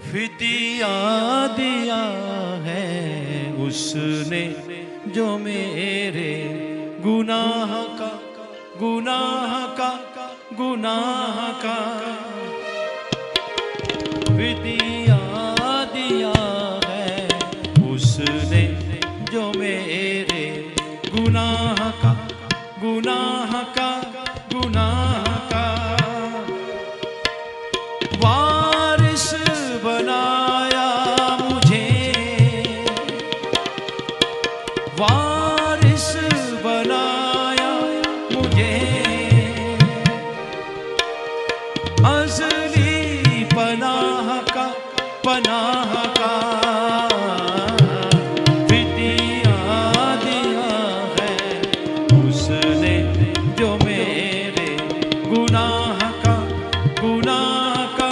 फिदिया दिया है उसने जो मेरे गुनाह का गुनाह का गुनाह का फिदिया दिया है उसने जो मेरे गुनाह का गुनाह का गुनाह का वारिस बनाया मुझे वारिस बनाया मुझे अज़ली पनाह का पनाह का फिदिया दिया है उसने जो मेरे गुनाह का गुनाह का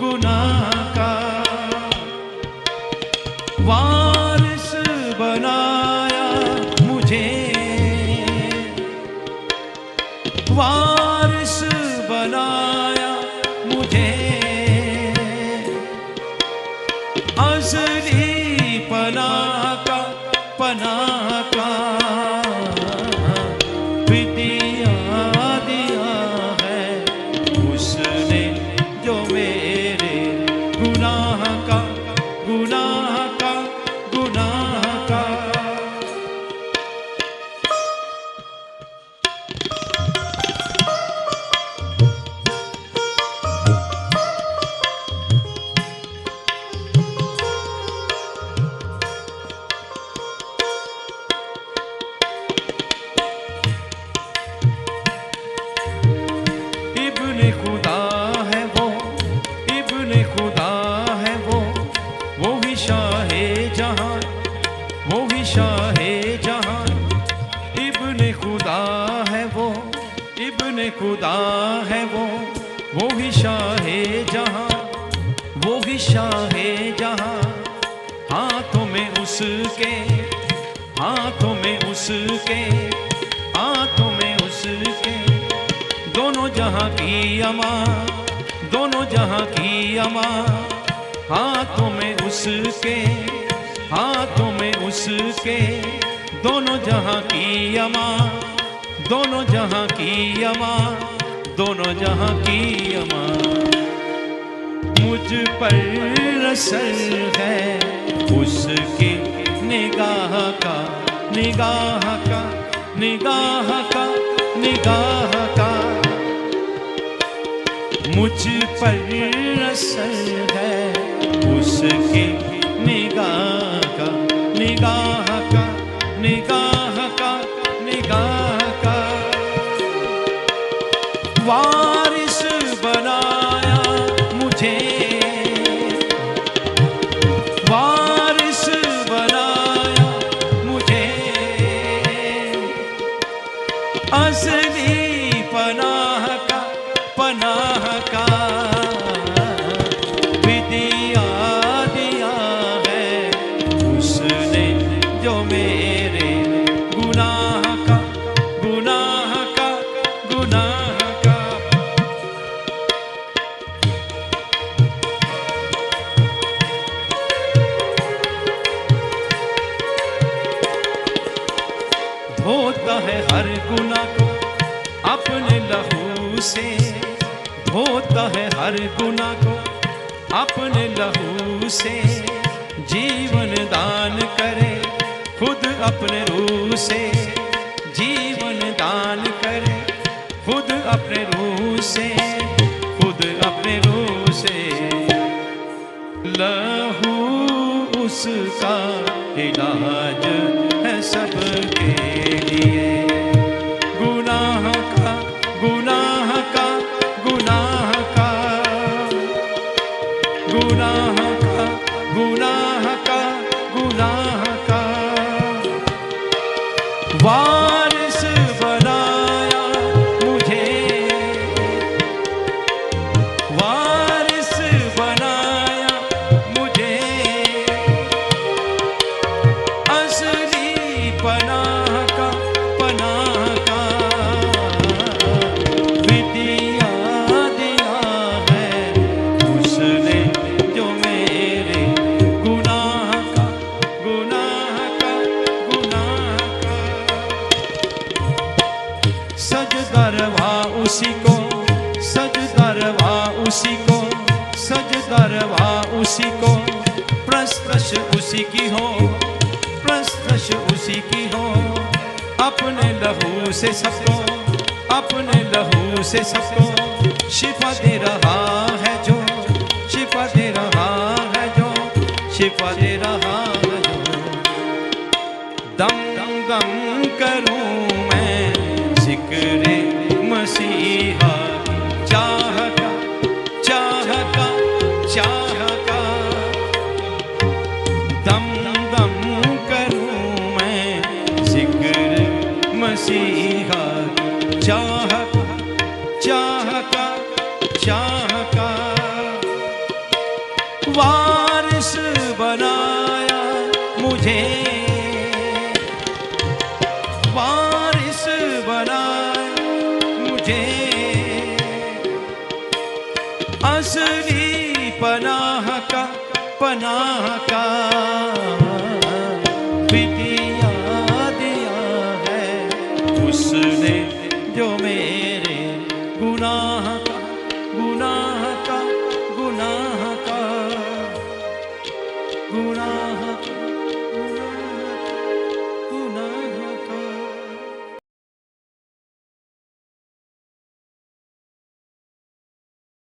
गुनाह का वारिस बनाया मुझे वारिस बनाया मुझे अज़ली पनाह का पनाह का फिदिया दिया है उसने जो मेरे गुनाह का गुनाह का गुनाह का इब्ने खुदा है इब्ने खुदा है वो ही शाहे जहां वो ही शाहे जहां इब्ने खुदा है इब्ने खुदा है वो ही शाहे जहां वो ही शाहे जहां हाथों में उसके हाथों में उसके हाथों में उसके दोनों जहां की अमा दोनों जहां की अमा हाथों में उसके हाथों में उसके दोनों जहां की अमा दोनों जहां की अमा दोनों जहां की अमा मुझ पर असर है उसकी निगाह का निगाह का निगाह का निगाह का मुझ पर असर है उसकी निगाह का निगाह का निगाह का निगाह का वारिस बनाया मुझे वारिस बनाया मुझे असली पनाह का पनाह का फिदिया दिया है उसने जो मेरे गुनाह का गुनाह का गुनाह का धोता है हर गुनाह को अपने लहू से धोता है हर गुनाह को अपने लहू से जीवन दान करे खुद अपने रूह से जीवन दान करे खुद अपने रूह से खुद अपने रूह से लहू उसका इलाज है सबके लिए गुनाह का गुनाह का गुनाह का गुनाह का गुनाह का गुनाह का वारिस बनाया मुझे वारिस बनाया मुझे असली पनाह का पनाह का विदिया दिया है उसने जो मेरे उसी को, प्रस्तश उसी की हो, प्रस्तश उसी की हो। अपने लहू से सबको, अपने लहू से सबको शिफा दे रहा है जो, शिफा दे रहा है जो, शिफा दे रहा है जो। दम दम करूं मैं जिक्रे मसीहा, चाह का, चाह का, चाह का। दम दम करूं मैं जिक्र मसीहा, चाह का, चाह का, चाह का। वारिस बनाया मुझे, वारिस बनाया मुझे। असली पनाह का, पनाह का विदिया दिया है उसने, जो मेरे गुनाह का, गुनाह का, गुनाह का, गुनाह का।